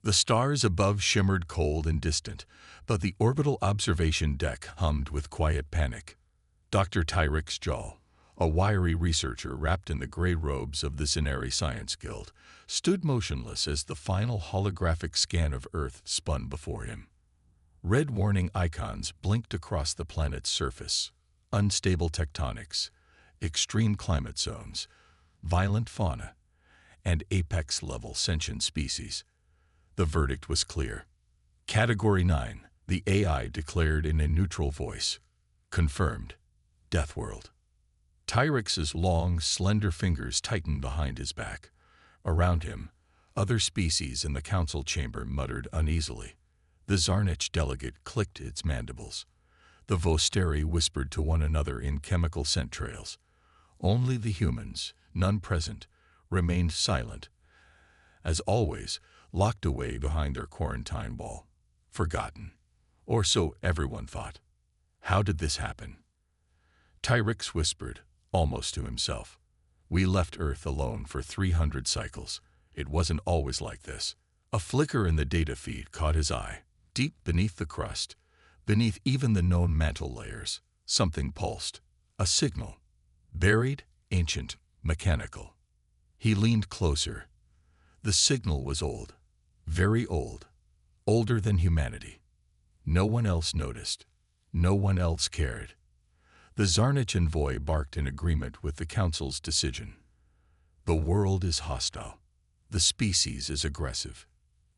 The stars above shimmered cold and distant, but the orbital observation deck hummed with quiet panic. Dr. Tyrix Jal, a wiry researcher wrapped in the gray robes of the Zenari Science Guild, stood motionless as the final holographic scan of Earth spun before him. Red warning icons blinked across the planet's surface. Unstable tectonics, extreme climate zones, violent fauna, and apex-level sentient species. The verdict was clear. Category 9, the AI declared in a neutral voice. Confirmed. Death World. Tyrix's long, slender fingers tightened behind his back. Around him, other species in the council chamber muttered uneasily. The Zarnich delegate clicked its mandibles. The Vosteri whispered to one another in chemical scent trails. Only the humans, none present, remained silent, as always, locked away behind their quarantine wall. Forgotten. Or so everyone thought. How did this happen? Tyrix whispered, almost to himself. We left Earth alone for 300 cycles. It wasn't always like this. A flicker in the data feed caught his eye. Deep beneath the crust, beneath even the known mantle layers, something pulsed. A signal. Buried, ancient, mechanical. He leaned closer. The signal was old. Very old. Older than humanity. No one else noticed. No one else cared. The Zarnich envoy barked in agreement with the Council's decision. The world is hostile. The species is aggressive.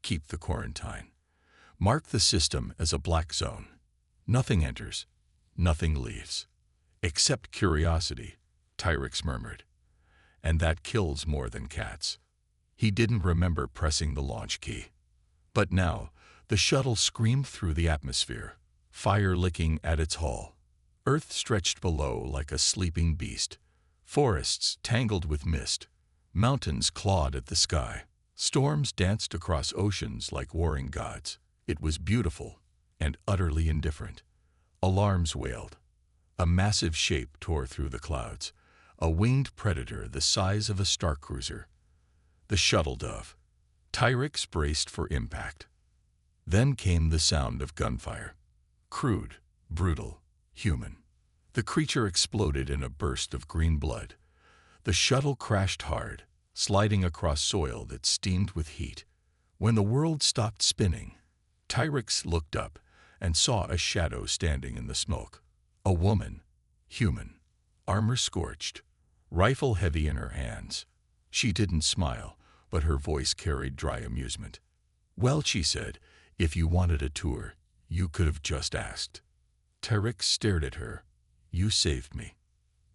Keep the quarantine. Mark the system as a black zone. Nothing enters. Nothing leaves. Except curiosity, Tyrix murmured. And that kills more than cats. He didn't remember pressing the launch key. But now, the shuttle screamed through the atmosphere, fire licking at its hull. Earth stretched below like a sleeping beast. Forests tangled with mist. Mountains clawed at the sky. Storms danced across oceans like warring gods. It was beautiful and utterly indifferent. Alarms wailed. A massive shape tore through the clouds. A winged predator the size of a star cruiser. The shuttle dove. Tyrix braced for impact. Then came the sound of gunfire. Crude, brutal, human. The creature exploded in a burst of green blood. The shuttle crashed hard, sliding across soil that steamed with heat. When the world stopped spinning, Tyrix looked up and saw a shadow standing in the smoke. A woman, human, armor scorched, rifle heavy in her hands. She didn't smile, but her voice carried dry amusement. Well, she said, if you wanted a tour, you could have just asked. Tyrix stared at her. You saved me.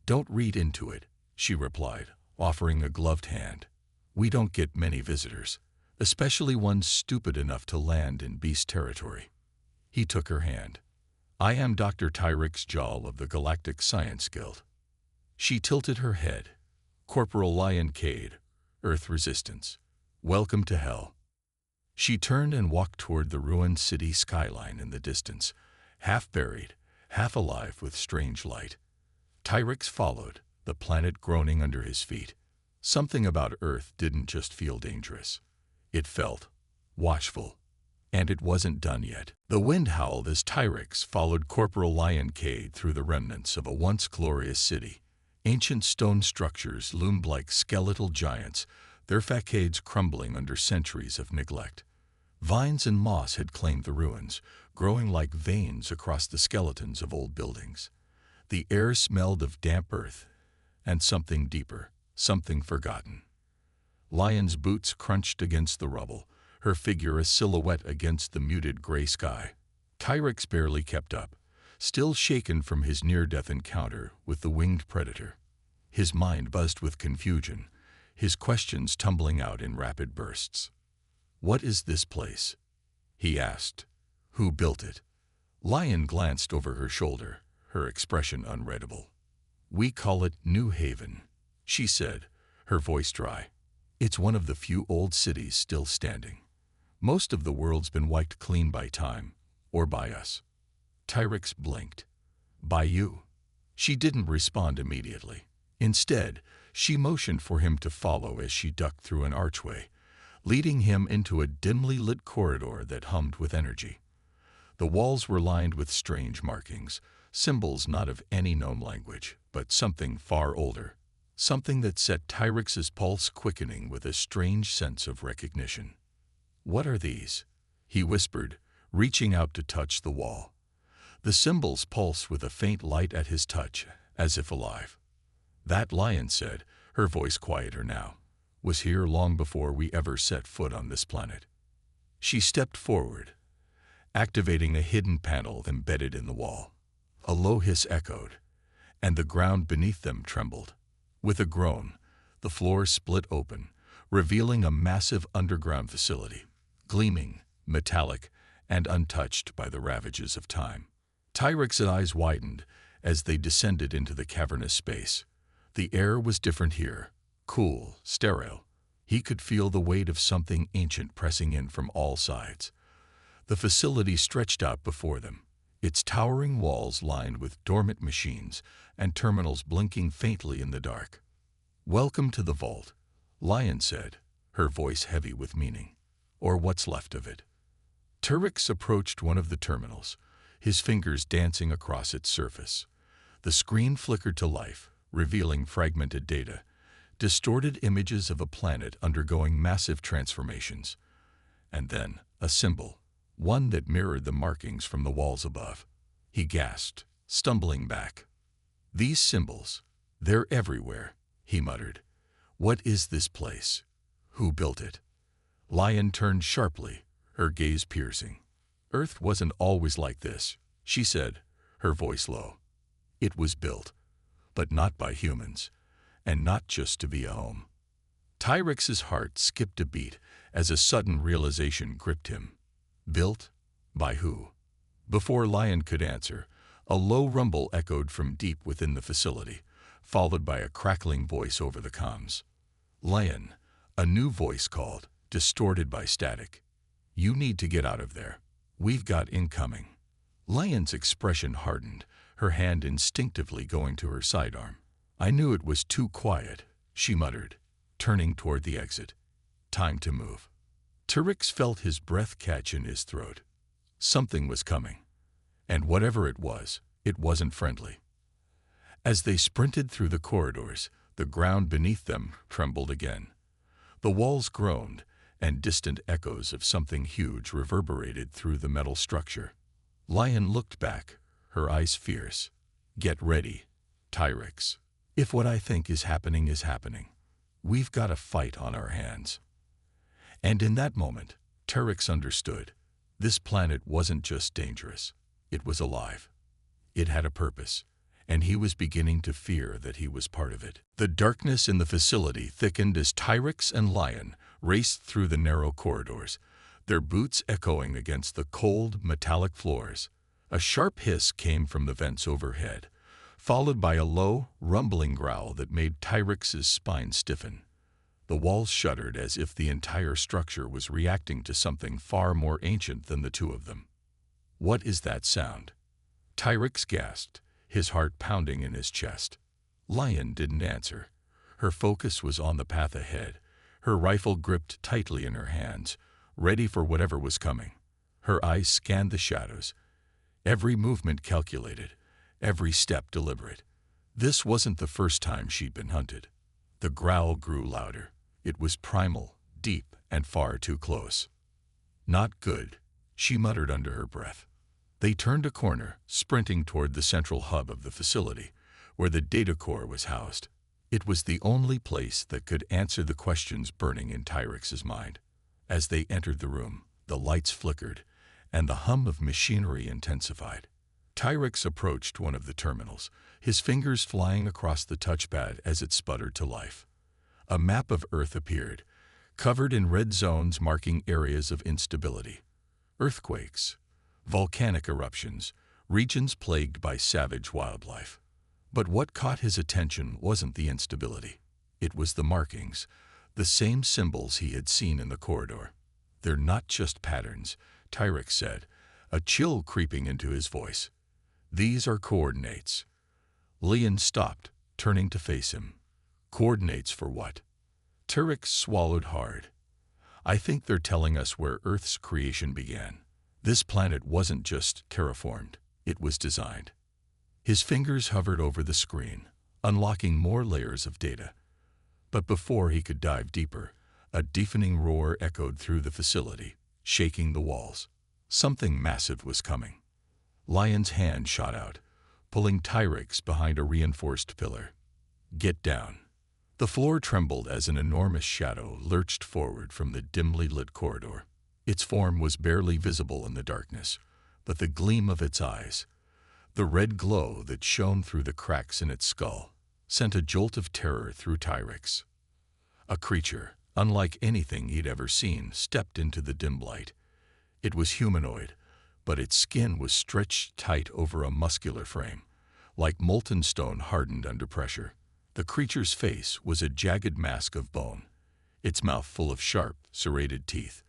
Don't read into it, she replied, offering a gloved hand. We don't get many visitors, especially ones stupid enough to land in beast territory. He took her hand. I am Dr. Tyrix Jal of the Galactic Science Guild. She tilted her head. Corporal Lion Cade, Earth Resistance. Welcome to hell. She turned and walked toward the ruined city skyline in the distance, half buried, half alive with strange light. Tyrix followed, the planet groaning under his feet. Something about Earth didn't just feel dangerous. It felt watchful. And it wasn't done yet. The wind howled as Tyrix followed Corporal Lion Cade through the remnants of a once glorious city. Ancient stone structures loomed like skeletal giants, their facades crumbling under centuries of neglect. Vines and moss had claimed the ruins, growing like veins across the skeletons of old buildings. The air smelled of damp earth, and something deeper, something forgotten. Lion's boots crunched against the rubble, her figure a silhouette against the muted gray sky. Tyrix barely kept up, still shaken from his near-death encounter with the winged predator. His mind buzzed with confusion, his questions tumbling out in rapid bursts. What is this place? He asked. Who built it? Lion glanced over her shoulder, her expression unreadable. We call it New Haven, she said, her voice dry. It's one of the few old cities still standing. Most of the world's been wiped clean by time, or by us. Tyrix blinked. By you? She didn't respond immediately. Instead, she motioned for him to follow as she ducked through an archway, leading him into a dimly lit corridor that hummed with energy. The walls were lined with strange markings, symbols not of any known language, but something far older, something that set Tyrex's pulse quickening with a strange sense of recognition. "What are these?" he whispered, reaching out to touch the wall. The symbols pulsed with a faint light at his touch, as if alive. "That," Lion said, her voice quieter now, "was here long before we ever set foot on this planet." She stepped forward, activating a hidden panel embedded in the wall. A low hiss echoed, and the ground beneath them trembled. With a groan, the floor split open, revealing a massive underground facility, gleaming, metallic, and untouched by the ravages of time. Tyrex's eyes widened as they descended into the cavernous space. The air was different here, cool, sterile. He could feel the weight of something ancient pressing in from all sides. The facility stretched out before them, its towering walls lined with dormant machines and terminals blinking faintly in the dark. "Welcome to the vault," Lion said, her voice heavy with meaning. "Or what's left of it." Tyrex approached one of the terminals, his fingers dancing across its surface. The screen flickered to life, revealing fragmented data, distorted images of a planet undergoing massive transformations. And then a symbol, one that mirrored the markings from the walls above. He gasped, stumbling back. "These symbols, they're everywhere," he muttered. "What is this place? Who built it?" Lion turned sharply, her gaze piercing. "Earth wasn't always like this," she said, her voice low. "It was built, but not by humans, and not just to be a home." Tyrex's heart skipped a beat as a sudden realization gripped him. Built? By who? Before Lion could answer, a low rumble echoed from deep within the facility, followed by a crackling voice over the comms. "Lion," a new voice called, distorted by static. "You need to get out of there. We've got incoming." Lion's expression hardened, her hand instinctively going to her sidearm. "I knew it was too quiet," she muttered, turning toward the exit. "Time to move." Tyrex felt his breath catch in his throat. Something was coming, and whatever it wasn't friendly. As they sprinted through the corridors, the ground beneath them trembled again. The walls groaned, and distant echoes of something huge reverberated through the metal structure. Lion looked back, her eyes fierce. "Get ready, Tyrex. If what I think is happening, we've got a fight on our hands." And in that moment, Tyrex understood. This planet wasn't just dangerous. It was alive. It had a purpose, and he was beginning to fear that he was part of it. The darkness in the facility thickened as Tyrex and Lion raced through the narrow corridors, their boots echoing against the cold, metallic floors. A sharp hiss came from the vents overhead, followed by a low, rumbling growl that made Tyrex's spine stiffen. The walls shuddered as if the entire structure was reacting to something far more ancient than the two of them. "What is that sound?" Tyrex gasped, his heart pounding in his chest. Lion didn't answer. Her focus was on the path ahead, her rifle gripped tightly in her hands, ready for whatever was coming. Her eyes scanned the shadows, every movement calculated, every step deliberate. This wasn't the first time she'd been hunted. The growl grew louder. It was primal, deep, and far too close. "Not good," she muttered under her breath. They turned a corner, sprinting toward the central hub of the facility, where the data core was housed. It was the only place that could answer the questions burning in Tyrex's mind. As they entered the room, the lights flickered, and the hum of machinery intensified. Tyrex approached one of the terminals, his fingers flying across the touchpad as it sputtered to life. A map of Earth appeared, covered in red zones marking areas of instability. Earthquakes, volcanic eruptions, regions plagued by savage wildlife. But what caught his attention wasn't the instability. It was the markings, the same symbols he had seen in the corridor. "They're not just patterns," Tyrex said, a chill creeping into his voice. "These are coordinates." Lion stopped, turning to face him. "Coordinates for what?" Tyrex swallowed hard. I think they're telling us where Earth's creation began. This planet wasn't just terraformed, it was designed. His fingers hovered over the screen, unlocking more layers of data. But before he could dive deeper, a deafening roar echoed through the facility, shaking the walls. Something massive was coming. Lion's hand shot out, pulling Tyrix behind a reinforced pillar. "Get down." The floor trembled as an enormous shadow lurched forward from the dimly lit corridor. Its form was barely visible in the darkness, but the gleam of its eyes, the red glow that shone through the cracks in its skull, sent a jolt of terror through Tyrix. A creature, unlike anything he'd ever seen, stepped into the dim light. It was humanoid, but its skin was stretched tight over a muscular frame, like molten stone hardened under pressure. The creature's face was a jagged mask of bone, its mouth full of sharp, serrated teeth.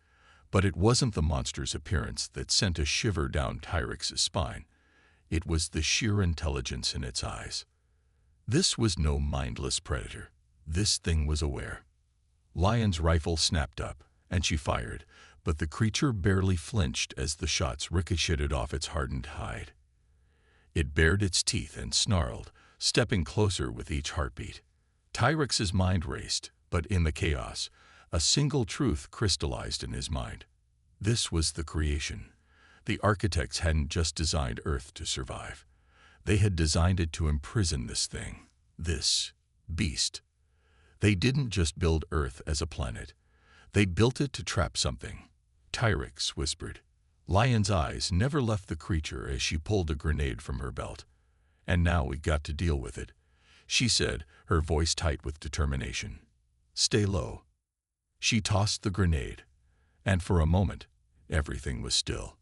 But it wasn't the monster's appearance that sent a shiver down Tyrix's spine. It was the sheer intelligence in its eyes. This was no mindless predator. This thing was aware. Lion's rifle snapped up, and she fired, but the creature barely flinched as the shots ricocheted off its hardened hide. It bared its teeth and snarled, stepping closer with each heartbeat. Tyrix's mind raced, but in the chaos, a single truth crystallized in his mind. This was the creation. The architects hadn't just designed Earth to survive. They had designed it to imprison this thing, this beast. They didn't just build Earth as a planet. They built it to trap something. Tyrix whispered. Lion's eyes never left the creature as she pulled a grenade from her belt. "And now we got to deal with it," she said, her voice tight with determination. "Stay low." She tossed the grenade, and for a moment, everything was still.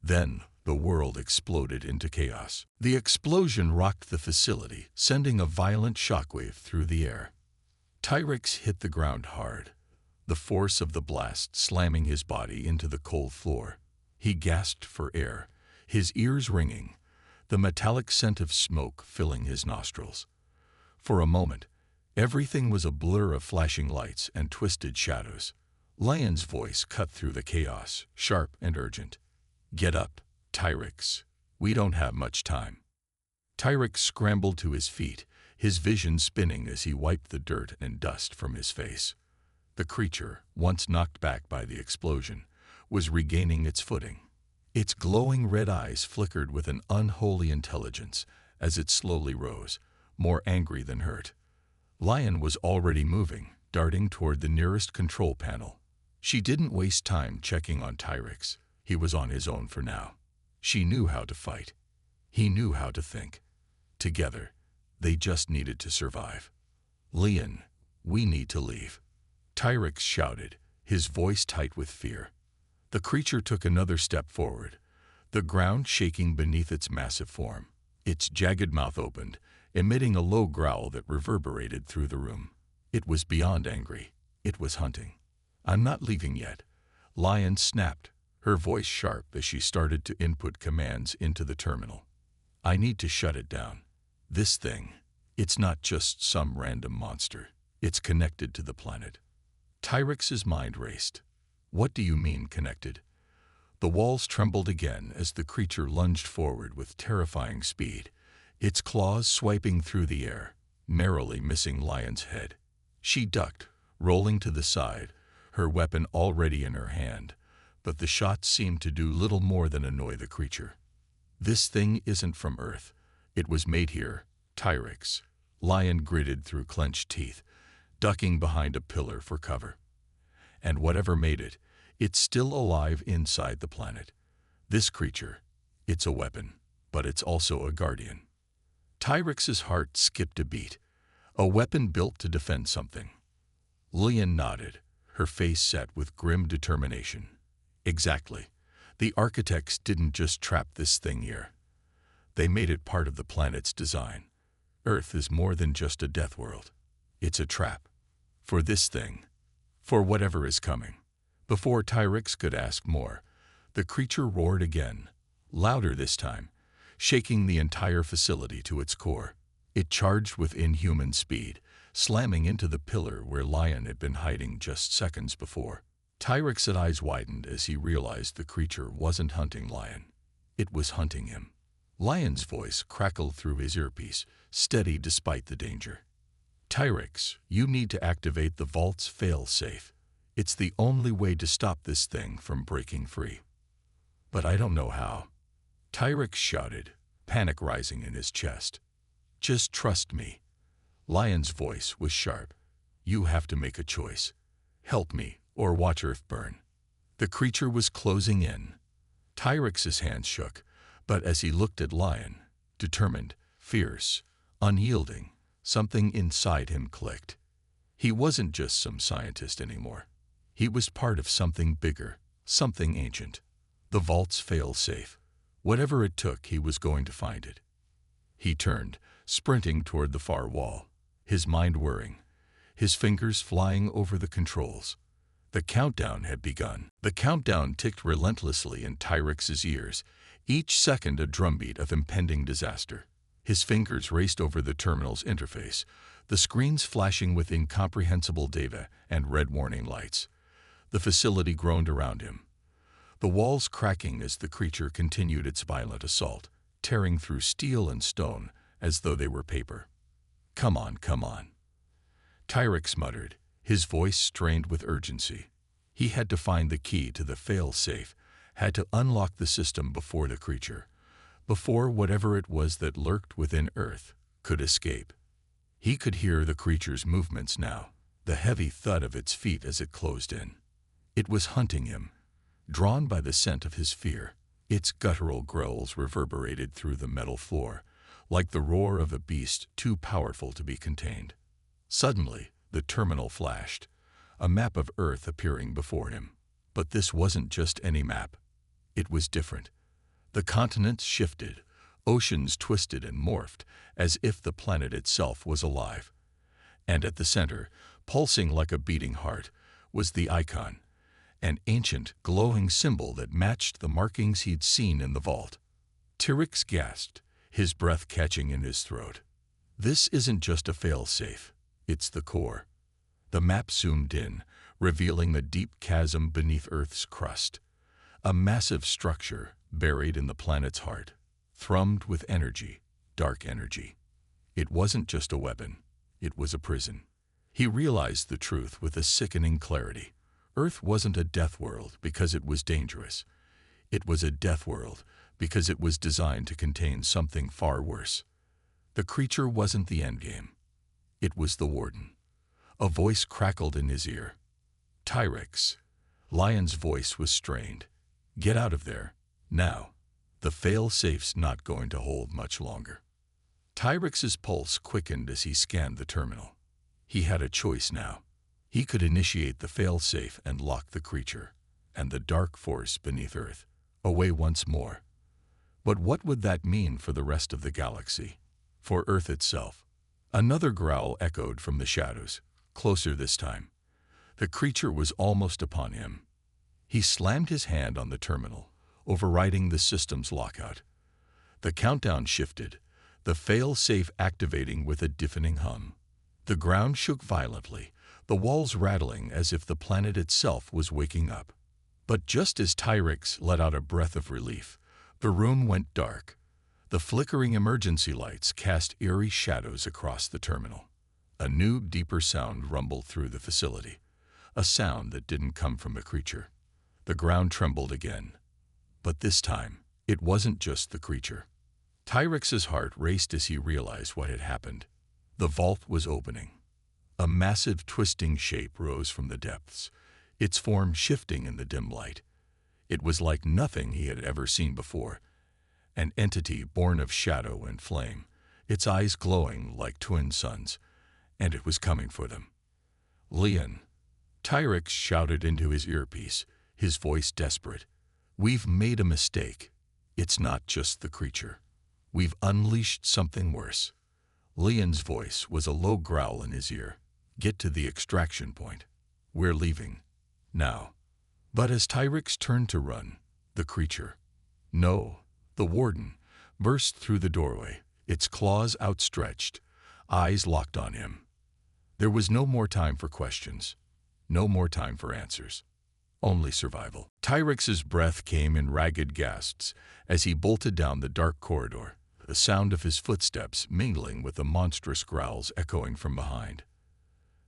Then the world exploded into chaos. The explosion rocked the facility, sending a violent shockwave through the air. Tyrix hit the ground hard, the force of the blast slamming his body into the cold floor. He gasped for air, his ears ringing, the metallic scent of smoke filling his nostrils. For a moment, everything was a blur of flashing lights and twisted shadows. Lion's voice cut through the chaos, sharp and urgent. "Get up, Tyrix. We don't have much time." Tyrix scrambled to his feet, his vision spinning as he wiped the dirt and dust from his face. The creature, once knocked back by the explosion, was regaining its footing. Its glowing red eyes flickered with an unholy intelligence as it slowly rose, more angry than hurt. Lion was already moving, darting toward the nearest control panel. She didn't waste time checking on Tyrix. He was on his own for now. She knew how to fight. He knew how to think. Together, they just needed to survive. "Leon, we need to leave," Tyrix shouted, his voice tight with fear. The creature took another step forward, the ground shaking beneath its massive form. Its jagged mouth opened, emitting a low growl that reverberated through the room. It was beyond angry. It was hunting. "I'm not leaving yet," Lion snapped, her voice sharp as she started to input commands into the terminal. "I need to shut it down. This thing, it's not just some random monster. It's connected to the planet." Tyrix's mind raced. "What do you mean, connected?" The walls trembled again as the creature lunged forward with terrifying speed, its claws swiping through the air, narrowly missing Lion's head. She ducked, rolling to the side, her weapon already in her hand, but the shot seemed to do little more than annoy the creature. "This thing isn't from Earth. It was made here, Tyrix." Lion gritted through clenched teeth, ducking behind a pillar for cover. "And whatever made it, it's still alive inside the planet. This creature, it's a weapon, but it's also a guardian." Tyrix's heart skipped a beat. A weapon built to defend something. Leon nodded, her face set with grim determination. "Exactly. The architects didn't just trap this thing here. They made it part of the planet's design. Earth is more than just a death world. It's a trap. For this thing. For whatever is coming." Before Tyrix could ask more, the creature roared again, louder this time, shaking the entire facility to its core. It charged with inhuman speed, slamming into the pillar where Lion had been hiding just seconds before. Tyrex's eyes widened as he realized the creature wasn't hunting Lion. It was hunting him. Lion's voice crackled through his earpiece, steady despite the danger. Tyrex, you need to activate the vault's fail-safe. It's the only way to stop this thing from breaking free. But I don't know how. Tyrex shouted, panic rising in his chest. Just trust me. Lion's voice was sharp. You have to make a choice. Help me, or watch Earth burn. The creature was closing in. Tyrex's hands shook, but as he looked at Lion, determined, fierce, unyielding, something inside him clicked. He wasn't just some scientist anymore. He was part of something bigger, something ancient. The vault's fail-safe. Whatever it took, he was going to find it. He turned, sprinting toward the far wall, his mind whirring, his fingers flying over the controls. The countdown had begun. The countdown ticked relentlessly in Tyrex's ears, each second a drumbeat of impending disaster. His fingers raced over the terminal's interface, the screens flashing with incomprehensible data and red warning lights. The facility groaned around him, the walls cracking as the creature continued its violent assault, tearing through steel and stone as though they were paper. Come on, come on. Tyrex muttered, his voice strained with urgency. He had to find the key to the fail-safe, had to unlock the system before the creature, before whatever it was that lurked within Earth could escape. He could hear the creature's movements now, the heavy thud of its feet as it closed in. It was hunting him, drawn by the scent of his fear. Its guttural growls reverberated through the metal floor, like the roar of a beast too powerful to be contained. Suddenly, the terminal flashed, a map of Earth appearing before him. But this wasn't just any map. It was different. The continents shifted, oceans twisted and morphed, as if the planet itself was alive. And at the center, pulsing like a beating heart, was the icon, an ancient, glowing symbol that matched the markings he'd seen in the vault. Tyrex gasped, his breath catching in his throat. This isn't just a fail-safe. It's the core. The map zoomed in, revealing the deep chasm beneath Earth's crust. A massive structure buried in the planet's heart, thrummed with energy, dark energy. It wasn't just a weapon. It was a prison. He realized the truth with a sickening clarity. Earth wasn't a death world because it was dangerous. It was a death world because it was designed to contain something far worse. The creature wasn't the endgame. It was the warden. A voice crackled in his ear. Tyrex. Lion's voice was strained. Get out of there. Now. The fail-safe's not going to hold much longer. Tyrex's pulse quickened as he scanned the terminal. He had a choice now. He could initiate the fail-safe and lock the creature, and the dark force beneath Earth, away once more. But what would that mean for the rest of the galaxy? For Earth itself? Another growl echoed from the shadows, closer this time. The creature was almost upon him. He slammed his hand on the terminal, overriding the system's lockout. The countdown shifted, the fail-safe activating with a deafening hum. The ground shook violently, the walls rattling as if the planet itself was waking up. But just as Tyrex let out a breath of relief, the room went dark. The flickering emergency lights cast eerie shadows across the terminal. A new, deeper sound rumbled through the facility, a sound that didn't come from the creature. The ground trembled again. But this time, it wasn't just the creature. Tyrex's heart raced as he realized what had happened. The vault was opening. A massive twisting shape rose from the depths, its form shifting in the dim light. It was like nothing he had ever seen before, an entity born of shadow and flame, its eyes glowing like twin suns, and it was coming for them. Leon, Tyrex shouted into his earpiece, his voice desperate. We've made a mistake. It's not just the creature. We've unleashed something worse. Leon's voice was a low growl in his ear. Get to the extraction point. We're leaving. Now. But as Tyrex turned to run, the creature, no, the warden, burst through the doorway, its claws outstretched, eyes locked on him. There was no more time for questions, no more time for answers. only survival. Tyrex's breath came in ragged gasps as he bolted down the dark corridor, the sound of his footsteps mingling with the monstrous growls echoing from behind.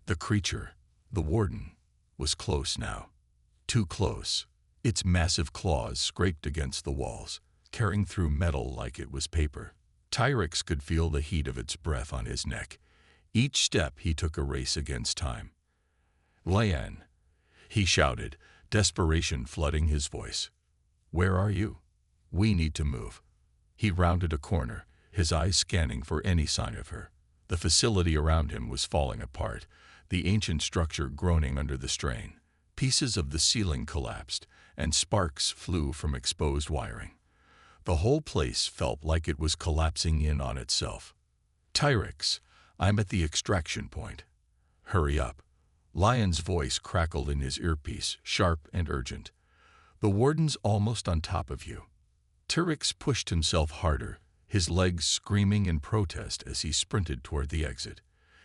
The creature, the warden, was close now. Too close. Its massive claws scraped against the walls, tearing through metal like it was paper. Tyrex could feel the heat of its breath on his neck. Each step he took a race against time. "Lian," he shouted, desperation flooding his voice. "Where are you? We need to move." He rounded a corner, his eyes scanning for any sign of her. The facility around him was falling apart, the ancient structure groaning under the strain. Pieces of the ceiling collapsed, and sparks flew from exposed wiring. The whole place felt like it was collapsing in on itself. "Tyrex, I'm at the extraction point. Hurry up." Lion's voice crackled in his earpiece, sharp and urgent. "The warden's almost on top of you." Tyrex pushed himself harder, his legs screaming in protest as he sprinted toward the exit.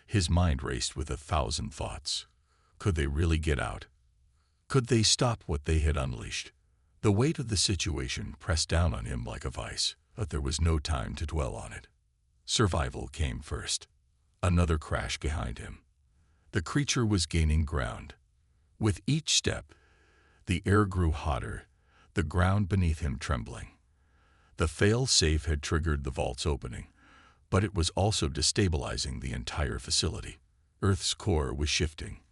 His mind raced with 1,000 thoughts. Could they really get out? Could they stop what they had unleashed? The weight of the situation pressed down on him like a vice, but there was no time to dwell on it. Survival came first. Another crash behind him. The creature was gaining ground. With each step, the air grew hotter, the ground beneath him trembling. The fail-safe had triggered the vault's opening, but it was also destabilizing the entire facility. Earth's core was shifting.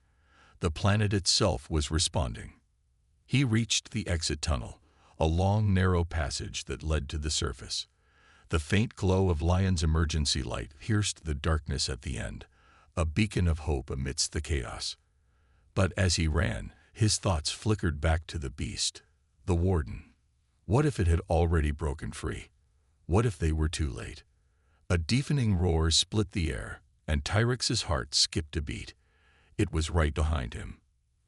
The planet itself was responding. He reached the exit tunnel, a long, narrow passage that led to the surface. The faint glow of Lion's emergency light pierced the darkness at the end, a beacon of hope amidst the chaos. But as he ran, his thoughts flickered back to the beast, the warden. What if it had already broken free? What if they were too late? A deafening roar split the air, and Tyrex's heart skipped a beat. It was right behind him.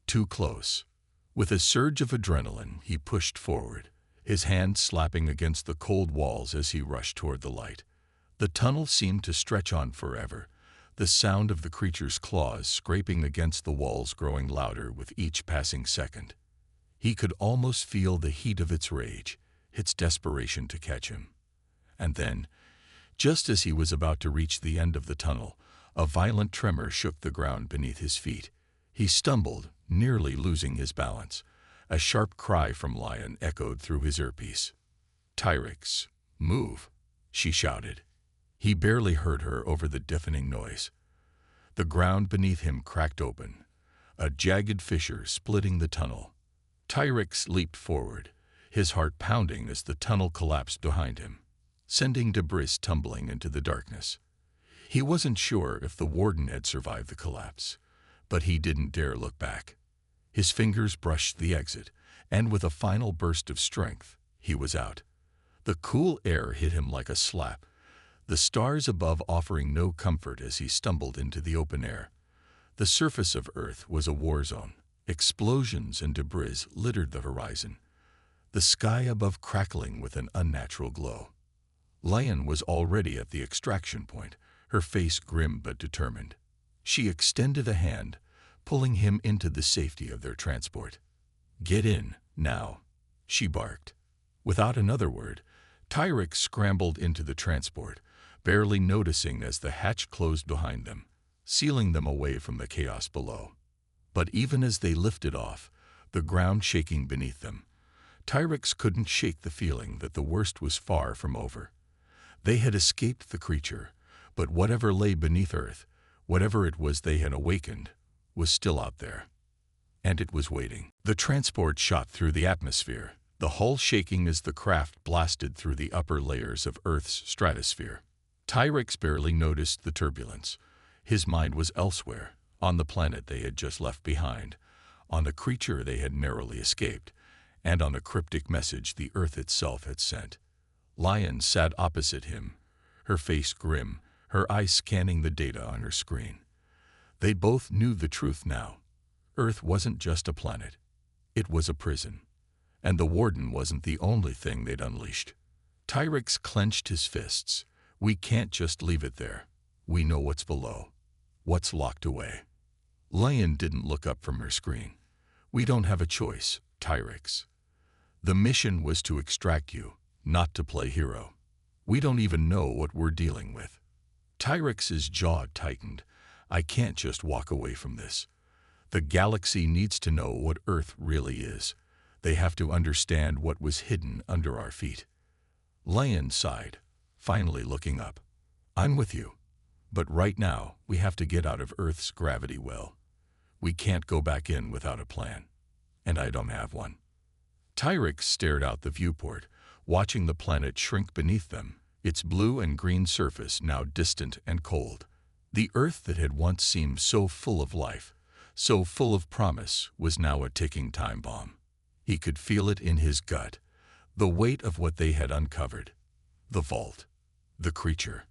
Too close. With a surge of adrenaline, he pushed forward, his hands slapping against the cold walls as he rushed toward the light. The tunnel seemed to stretch on forever, the sound of the creature's claws scraping against the walls growing louder with each passing second. He could almost feel the heat of its rage, its desperation to catch him. And then, just as he was about to reach the end of the tunnel, a violent tremor shook the ground beneath his feet. He stumbled, nearly losing his balance. A sharp cry from Lion echoed through his earpiece. "Tyrex, move," she shouted. He barely heard her over the deafening noise. The ground beneath him cracked open, a jagged fissure splitting the tunnel. Tyrex leaped forward, his heart pounding as the tunnel collapsed behind him, sending debris tumbling into the darkness. He wasn't sure if the warden had survived the collapse, but he didn't dare look back. His fingers brushed the exit, and with a final burst of strength, he was out. The cool air hit him like a slap, the stars above offering no comfort as he stumbled into the open air. The surface of Earth was a war zone. Explosions and debris littered the horizon, the sky above crackling with an unnatural glow. Lion was already at the extraction point, her face grim but determined. She extended a hand, pulling him into the safety of their transport. "Get in, now," she barked. Without another word, Tyrex scrambled into the transport, barely noticing as the hatch closed behind them, sealing them away from the chaos below. But even as they lifted off, the ground shaking beneath them, Tyrex couldn't shake the feeling that the worst was far from over. They had escaped the creature, but whatever lay beneath Earth, whatever it was they had awakened, was still out there. And it was waiting. The transport shot through the atmosphere, the hull shaking as the craft blasted through the upper layers of Earth's stratosphere. Tyrex barely noticed the turbulence. His mind was elsewhere, on the planet they had just left behind, on the creature they had narrowly escaped, and on a cryptic message the Earth itself had sent. Lion sat opposite him, her face grim, her eyes scanning the data on her screen. They both knew the truth now. Earth wasn't just a planet. It was a prison. And the warden wasn't the only thing they'd unleashed. Tyrex clenched his fists. "We can't just leave it there. We know what's below. What's locked away." Lion didn't look up from her screen. We don't have a choice, Tyrix. The mission was to extract you, not to play hero. We don't even know what we're dealing with. Tyrix's jaw tightened. I can't just walk away from this. The galaxy needs to know what Earth really is. They have to understand what was hidden under our feet. Lion sighed, finally looking up. I'm with you. But right now, we have to get out of Earth's gravity well. We can't go back in without a plan. And I don't have one. Tyrix stared out the viewport, watching the planet shrink beneath them, its blue and green surface now distant and cold. The Earth that had once seemed so full of life, so full of promise, was now a ticking time bomb. He could feel it in his gut, the weight of what they had uncovered. The vault, the creature,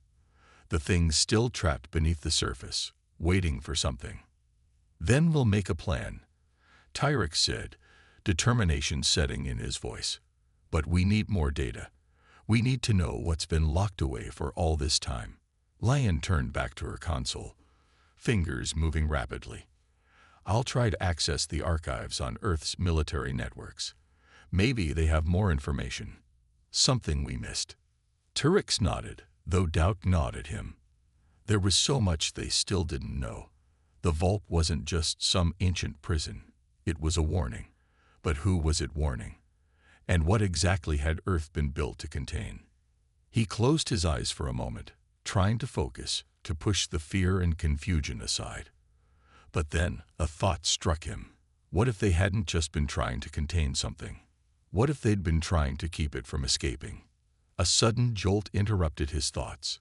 the thing still trapped beneath the surface, waiting for something. Then we'll make a plan, Tyrix said, determination setting in his voice. But we need more data. We need to know what's been locked away for all this time. Lion turned back to her console, fingers moving rapidly. I'll try to access the archives on Earth's military networks. Maybe they have more information. Something we missed. Tyrix nodded, though doubt gnawed at him. There was so much they still didn't know. The vault wasn't just some ancient prison. It was a warning. But who was it warning? And what exactly had Earth been built to contain? He closed his eyes for a moment, trying to focus, to push the fear and confusion aside. But then a thought struck him. What if they hadn't just been trying to contain something? What if they'd been trying to keep it from escaping? A sudden jolt interrupted his thoughts.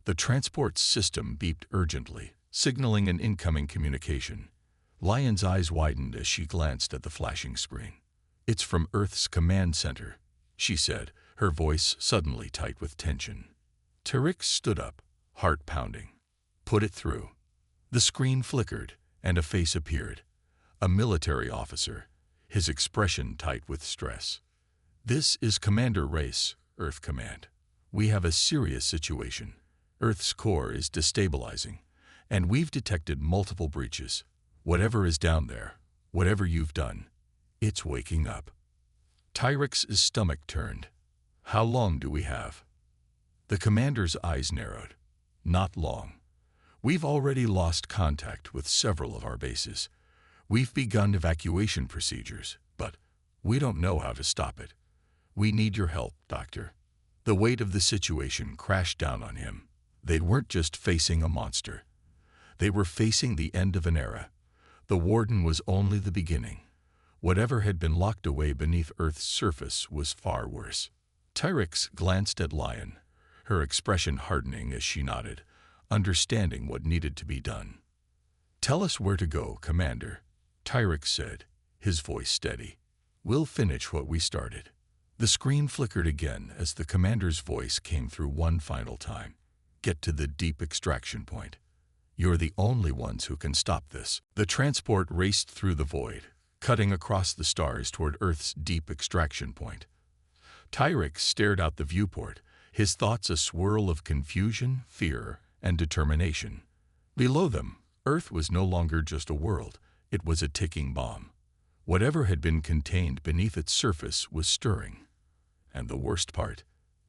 The transport system beeped urgently, signaling an incoming communication. Lion's eyes widened as she glanced at the flashing screen. It's from Earth's command center, she said, her voice suddenly tight with tension. Tyrix stood up, heart pounding. Put it through. The screen flickered, and a face appeared. A military officer, his expression tight with stress. This is Commander Race, Earth Command. We have a serious situation. Earth's core is destabilizing, and we've detected multiple breaches. Whatever is down there, whatever you've done, it's waking up. Tyrix's stomach turned. How long do we have? The commander's eyes narrowed. Not long. We've already lost contact with several of our bases. We've begun evacuation procedures, but we don't know how to stop it. We need your help, Doctor. The weight of the situation crashed down on him. They weren't just facing a monster. They were facing the end of an era. The Warden was only the beginning. Whatever had been locked away beneath Earth's surface was far worse. Tyrix glanced at Lion, her expression hardening as she nodded, understanding what needed to be done. Tell us where to go, Commander, Tyrix said, his voice steady. We'll finish what we started. The screen flickered again as the commander's voice came through one final time. Get to the deep extraction point. You're the only ones who can stop this. The transport raced through the void, cutting across the stars toward Earth's deep extraction point. Tyrix stared out the viewport, his thoughts a swirl of confusion, fear, and determination. Below them, Earth was no longer just a world, it was a ticking bomb. Whatever had been contained beneath its surface was stirring. And the worst part,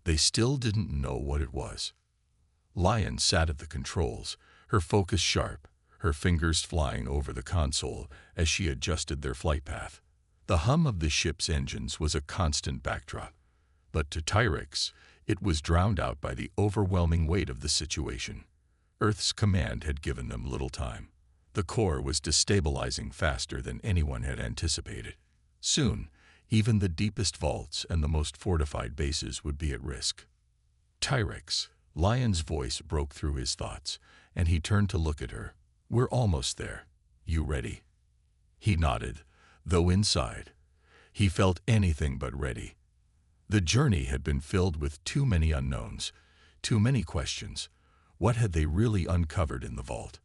they still didn't know what it was. Lion sat at the controls, her focus sharp, her fingers flying over the console as she adjusted their flight path. The hum of the ship's engines was a constant backdrop, but to Tyrix, it was drowned out by the overwhelming weight of the situation. Earth's command had given them little time. The core was destabilizing faster than anyone had anticipated. Soon, even the deepest vaults and the most fortified bases would be at risk. Tyrix, Lion's voice broke through his thoughts, and he turned to look at her. We're almost there. You ready? He nodded, though inside, he felt anything but ready. The journey had been filled with too many unknowns, too many questions. What had they really uncovered in the vault?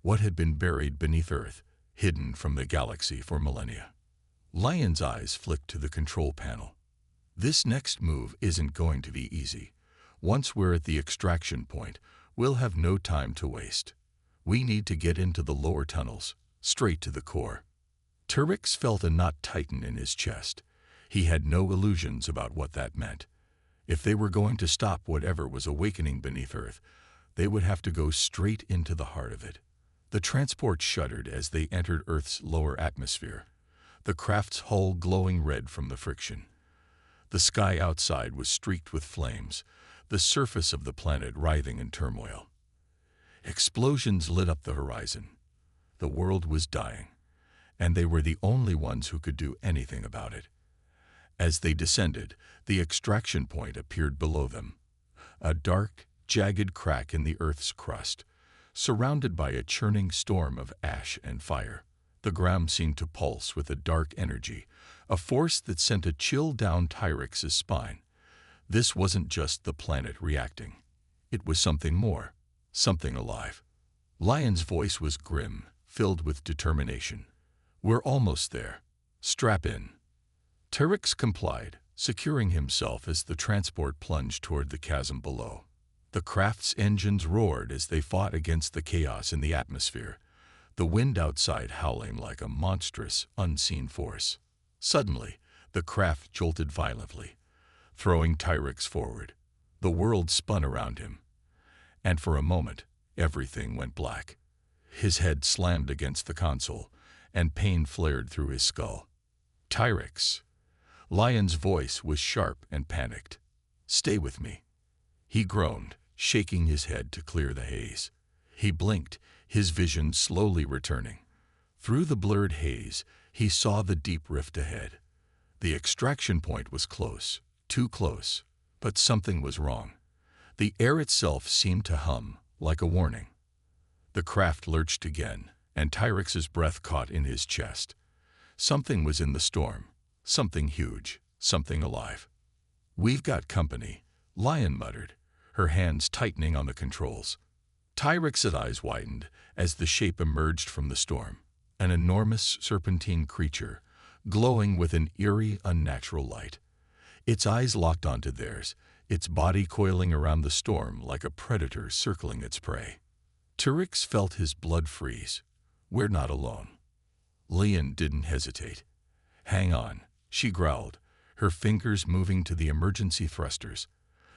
What had been buried beneath Earth, hidden from the galaxy for millennia? Lion's eyes flicked to the control panel. This next move isn't going to be easy. Once we're at the extraction point, we'll have no time to waste. We need to get into the lower tunnels, straight to the core. Tyrix felt a knot tighten in his chest. He had no illusions about what that meant. If they were going to stop whatever was awakening beneath Earth, they would have to go straight into the heart of it. The transport shuddered as they entered Earth's lower atmosphere, the craft's hull glowing red from the friction. The sky outside was streaked with flames, the surface of the planet writhing in turmoil. Explosions lit up the horizon. The world was dying, and they were the only ones who could do anything about it. As they descended, the extraction point appeared below them, a dark, jagged crack in the Earth's crust, surrounded by a churning storm of ash and fire. The ground seemed to pulse with a dark energy, a force that sent a chill down Tyrix's spine. This wasn't just the planet reacting. It was something more, something alive. Lion's voice was grim, filled with determination. "We're almost there. Strap in." Tyrix complied, securing himself as the transport plunged toward the chasm below. The craft's engines roared as they fought against the chaos in the atmosphere, the wind outside howling like a monstrous, unseen force. Suddenly, the craft jolted violently, throwing Tyrix forward. The world spun around him, and for a moment, everything went black. His head slammed against the console, and pain flared through his skull. "Tyrix." Lion's voice was sharp and panicked. "Stay with me." He groaned, shaking his head to clear the haze. He blinked, his vision slowly returning. Through the blurred haze, he saw the deep rift ahead. The extraction point was close, too close, but something was wrong. The air itself seemed to hum, like a warning. The craft lurched again, and Tyrix's breath caught in his chest. Something was in the storm, something huge, something alive. "We've got company," Lion muttered, her hands tightening on the controls. Tyrix's eyes widened as the shape emerged from the storm, an enormous serpentine creature, glowing with an eerie, unnatural light. Its eyes locked onto theirs, its body coiling around the storm like a predator circling its prey. Tyrix felt his blood freeze. "We're not alone." Lian didn't hesitate. "Hang on," she growled, her fingers moving to the emergency thrusters.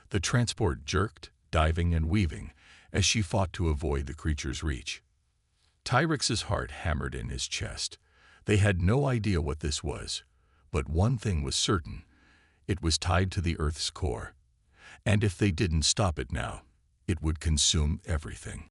The transport jerked, diving and weaving, as she fought to avoid the creature's reach. Tyrix's heart hammered in his chest. They had no idea what this was, but one thing was certain. It was tied to the Earth's core, and if they didn't stop it now, it would consume everything.